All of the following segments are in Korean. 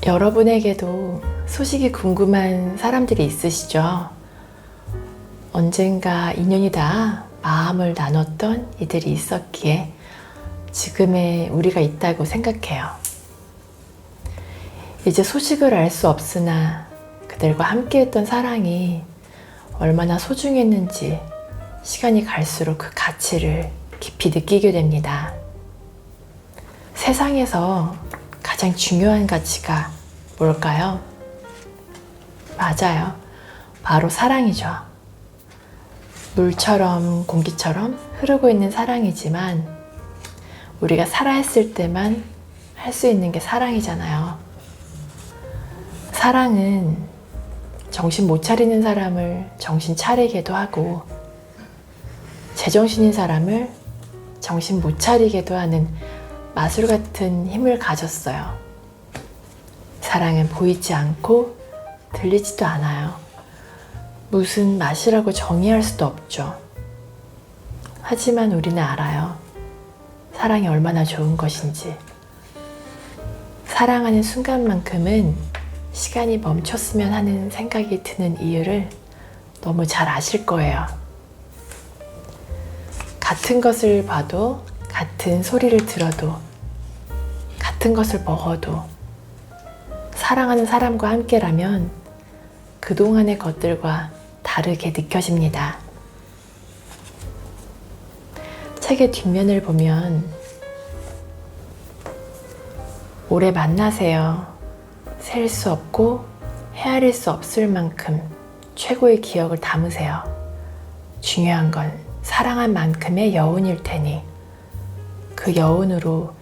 여러분에게도 소식이 궁금한 사람들이 있으시죠? 언젠가 인연이 닿아 마음을 나눴던 이들이 있었기에 지금의 우리가 있다고 생각해요. 이제 소식을 알 수 없으나 그들과 함께했던 사랑이 얼마나 소중했는지 시간이 갈수록 그 가치를 깊이 느끼게 됩니다. 세상에서 가장 중요한 가치가 뭘까요? 맞아요. 바로 사랑이죠. 물처럼 공기처럼 흐르고 있는 사랑이지만 우리가 살아있을 때만 할 수 있는 게 사랑이잖아요. 사랑은 정신 못 차리는 사람을 정신 차리게도 하고 제정신인 사람을 정신 못 차리게도 하는 마술 같은 힘을 가졌어요. 사랑은 보이지 않고 들리지도 않아요. 무슨 맛이라고 정의할 수도 없죠. 하지만 우리는 알아요. 사랑이 얼마나 좋은 것인지. 사랑하는 순간만큼은 시간이 멈췄으면 하는 생각이 드는 이유를 너무 잘 아실 거예요. 같은 것을 봐도, 같은 소리를 들어도, 같은 것을 먹어도 사랑하는 사람과 함께라면 그동안의 것들과 다르게 느껴집니다. 책의 뒷면을 보면 오래 만나세요. 셀 수 없고 헤아릴 수 없을 만큼 최고의 기억을 담으세요. 중요한 건 사랑한 만큼의 여운일 테니 그 여운으로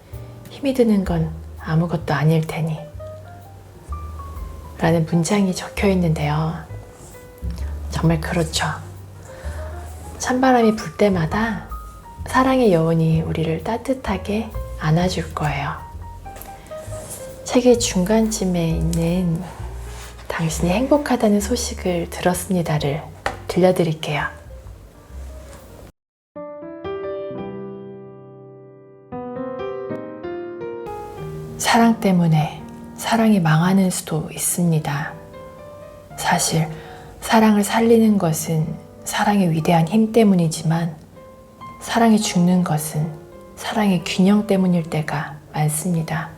힘이 드는 건 아무것도 아닐 테니 라는 문장이 적혀 있는데요. 정말 그렇죠. 찬바람이 불 때마다 사랑의 여운이 우리를 따뜻하게 안아줄 거예요. 책의 중간쯤에 있는 당신이 행복하다는 소식을 들었습니다를 들려드릴게요. 사랑 때문에 사랑이 망하는 수도 있습니다. 사실 사랑을 살리는 것은 사랑의 위대한 힘 때문이지만 사랑이 죽는 것은 사랑의 균형 때문일 때가 많습니다.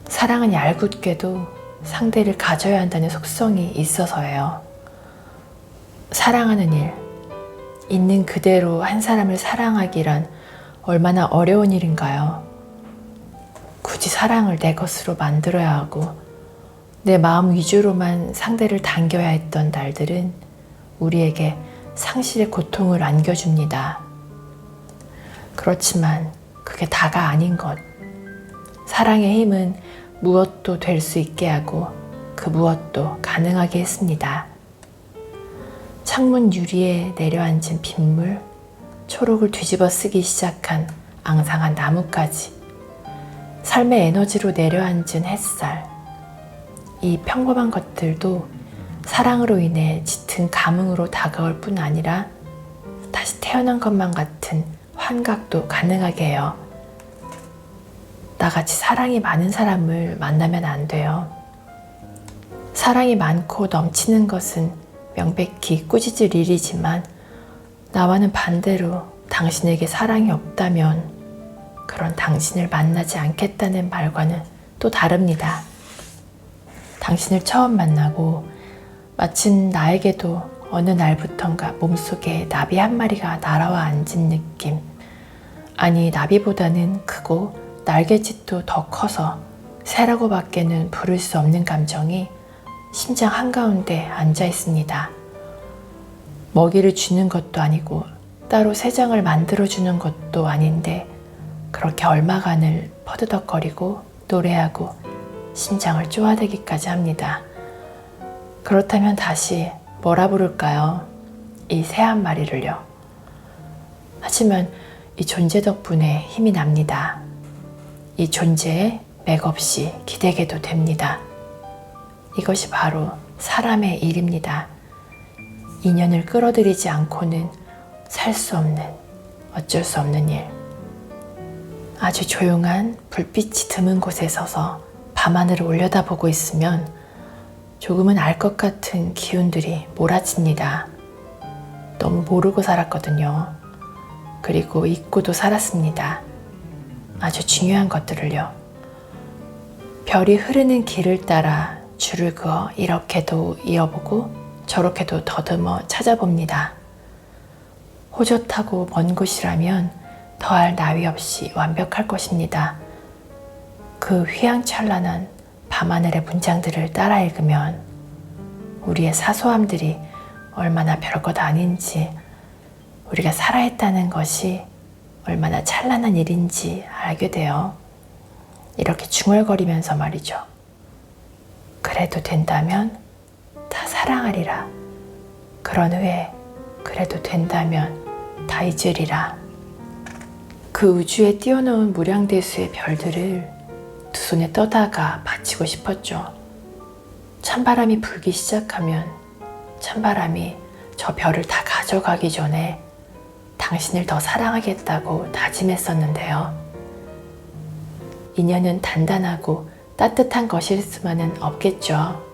사랑은 얄궂게도 상대를 가져야 한다는 속성이 있어서예요. 사랑하는 일, 있는 그대로 한 사람을 사랑하기란 얼마나 어려운 일인가요? 굳이 사랑을 내 것으로 만들어야 하고 내 마음 위주로만 상대를 당겨야 했던 날들은 우리에게 상실의 고통을 안겨줍니다. 그렇지만 그게 다가 아닌 것. 사랑의 힘은 무엇도 될 수 있게 하고 그 무엇도 가능하게 했습니다. 창문 유리에 내려앉은 빗물, 초록을 뒤집어 쓰기 시작한 앙상한 나무까지, 삶의 에너지로 내려앉은 햇살, 이 평범한 것들도 사랑으로 인해 짙은 감흥으로 다가올 뿐 아니라 다시 태어난 것만 같은 환각도 가능하게 해요. 나같이 사랑이 많은 사람을 만나면 안 돼요. 사랑이 많고 넘치는 것은 명백히 꾸짖을 일이지만 나와는 반대로 당신에게 사랑이 없다면 그런 당신을 만나지 않겠다는 말과는 또 다릅니다. 당신을 처음 만나고 마침 나에게도 어느 날부턴가 몸속에 나비 한 마리가 날아와 앉은 느낌. 아니, 나비보다는 크고 날갯짓도 더 커서 새라고 밖에는 부를 수 없는 감정이 심장 한가운데 앉아 있습니다. 먹이를 주는 것도 아니고 따로 새장을 만들어주는 것도 아닌데 그렇게 얼마간을 퍼드덕거리고 노래하고 심장을 쪼아대기까지 합니다. 그렇다면 다시 뭐라 부를까요? 이 새 한 마리를요. 하지만 이 존재 덕분에 힘이 납니다. 이 존재에 맥없이 기대게도 됩니다. 이것이 바로 사람의 일입니다. 인연을 끌어들이지 않고는 살 수 없는, 어쩔 수 없는 일. 아주 조용한 불빛이 드문 곳에 서서 밤하늘을 올려다보고 있으면 조금은 알 것 같은 기운들이 몰아칩니다. 너무 모르고 살았거든요. 그리고 잊고도 살았습니다. 아주 중요한 것들을요. 별이 흐르는 길을 따라 줄을 그어 이렇게도 이어보고 저렇게도 더듬어 찾아봅니다. 호젓하고 먼 곳이라면 더할 나위 없이 완벽할 것입니다. 그 휘황찬란한 밤하늘의 문장들을 따라 읽으면 우리의 사소함들이 얼마나 별것 아닌지, 우리가 살아있다는 것이 얼마나 찬란한 일인지 알게 돼요. 이렇게 중얼거리면서 말이죠. 그래도 된다면 다 사랑하리라. 그런 후에 그래도 된다면 다 잊으리라. 그 우주에 띄워놓은 무량대수의 별들을 두 손에 떠다가 바치고 싶었죠. 찬바람이 불기 시작하면 찬바람이 저 별을 다 가져가기 전에 당신을 더 사랑하겠다고 다짐했었는데요. 인연은 단단하고 따뜻한 것일 수만은 없겠죠.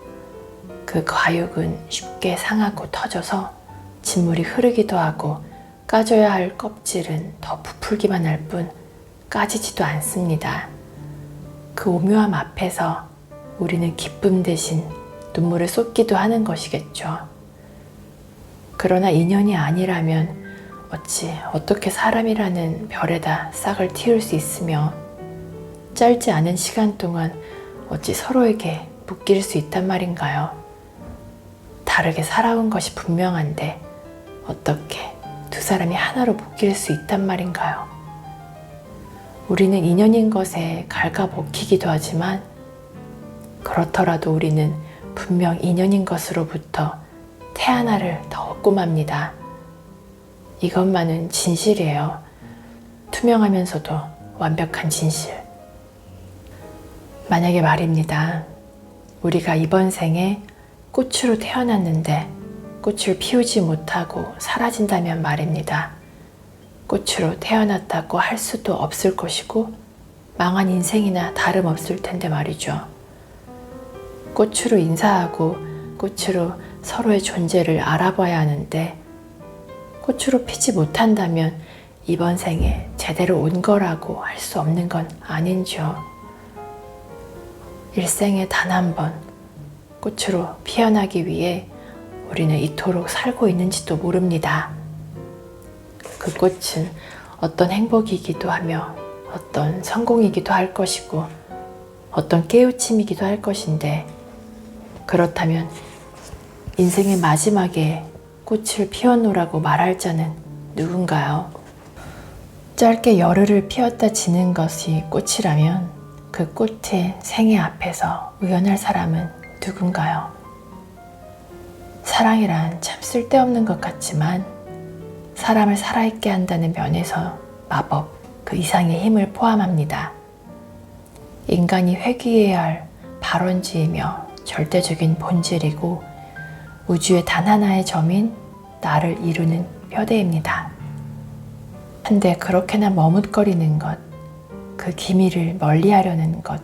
그 과육은 쉽게 상하고 터져서 진물이 흐르기도 하고 까져야 할 껍질은 더 부풀기만 할 뿐 까지지도 않습니다. 그 오묘함 앞에서 우리는 기쁨 대신 눈물을 쏟기도 하는 것이겠죠. 그러나 인연이 아니라면 어떻게 사람이라는 별에다 싹을 틔울 수 있으며 짧지 않은 시간 동안 어찌 서로에게 묶일 수 있단 말인가요? 다르게 살아온 것이 분명한데 어떻게 두 사람이 하나로 묶일 수 있단 말인가요? 우리는 인연인 것에 갉아먹히기도 하지만 그렇더라도 우리는 분명 인연인 것으로부터 태하나를 더 얻고 맙니다. 이것만은 진실이에요. 투명하면서도 완벽한 진실. 만약에 말입니다. 우리가 이번 생에 꽃으로 태어났는데 꽃을 피우지 못하고 사라진다면 말입니다. 꽃으로 태어났다고 할 수도 없을 것이고 망한 인생이나 다름없을 텐데 말이죠. 꽃으로 인사하고 꽃으로 서로의 존재를 알아봐야 하는데 꽃으로 피지 못한다면 이번 생에 제대로 온 거라고 할 수 없는 건 아닌지요. 일생에 단 한 번 꽃으로 피어나기 위해 우리는 이토록 살고 있는지도 모릅니다. 그 꽃은 어떤 행복이기도 하며 어떤 성공이기도 할 것이고 어떤 깨우침이기도 할 것인데 그렇다면 인생의 마지막에 꽃을 피워놓으라고 말할 자는 누군가요? 짧게 열흘을 피었다 지는 것이 꽃이라면 그 꽃의 생애 앞에서 의연할 사람은 누군가요? 사랑이란 참 쓸데없는 것 같지만 사람을 살아있게 한다는 면에서 마법 그 이상의 힘을 포함합니다. 인간이 회귀해야 할 발원지이며 절대적인 본질이고 우주의 단 하나의 점인 나를 이루는 뼈대입니다. 한데 그렇게나 머뭇거리는 것, 그 기미를 멀리하려는 것,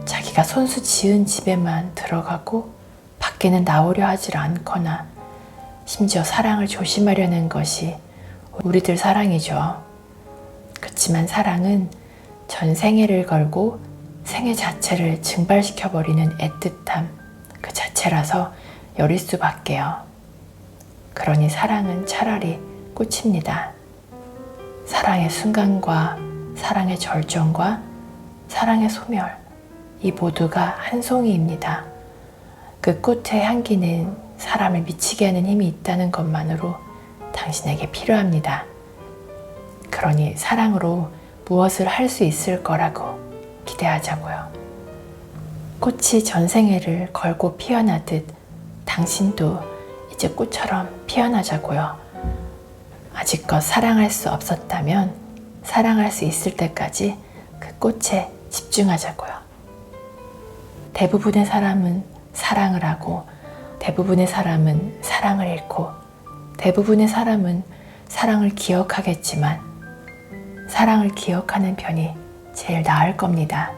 자기가 손수 지은 집에만 들어가고 밖에는 나오려 하질 않거나 심지어 사랑을 조심하려는 것이 우리들 사랑이죠. 그렇지만 사랑은 전 생애를 걸고 생애 자체를 증발시켜버리는 애틋함 그 자체라서 여릴 수밖에요. 그러니 사랑은 차라리 꽃입니다. 사랑의 순간과 사랑의 절정과 사랑의 소멸, 이 모두가 한 송이입니다. 그 꽃의 향기는 사람을 미치게 하는 힘이 있다는 것만으로 당신에게 필요합니다. 그러니 사랑으로 무엇을 할 수 있을 거라고 기대하자고요. 꽃이 전생애를 걸고 피어나듯 당신도 이제 꽃처럼 피어나자고요. 아직껏 사랑할 수 없었다면 사랑할 수 있을 때까지 그 꽃에 집중하자고요. 대부분의 사람은 사랑을 하고 대부분의 사람은 사랑을 잃고 대부분의 사람은 사랑을 기억하겠지만 사랑을 기억하는 편이 제일 나을 겁니다.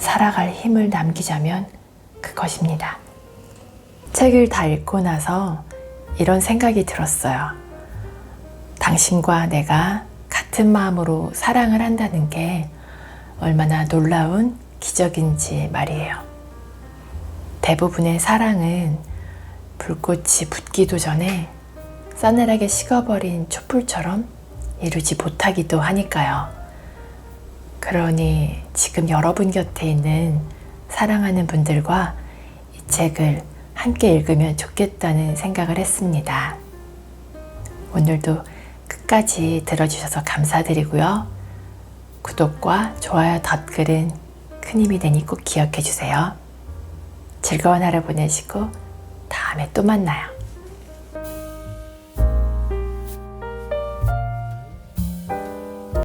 살아갈 힘을 남기자면 그것입니다. 책을 다 읽고 나서 이런 생각이 들었어요. 당신과 내가 같은 마음으로 사랑을 한다는 게 얼마나 놀라운 기적인지 말이에요. 대부분의 사랑은 불꽃이 붙기도 전에 싸늘하게 식어버린 촛불처럼 이루지 못하기도 하니까요. 그러니 지금 여러분 곁에 있는 사랑하는 분들과 이 책을 함께 읽으면 좋겠다는 생각을 했습니다. 오늘도 끝까지 들어주셔서 감사드리고요. 구독과 좋아요, 댓글은 큰 힘이 되니 꼭 기억해 주세요. 즐거운 하루 보내시고 다음에 또 만나요.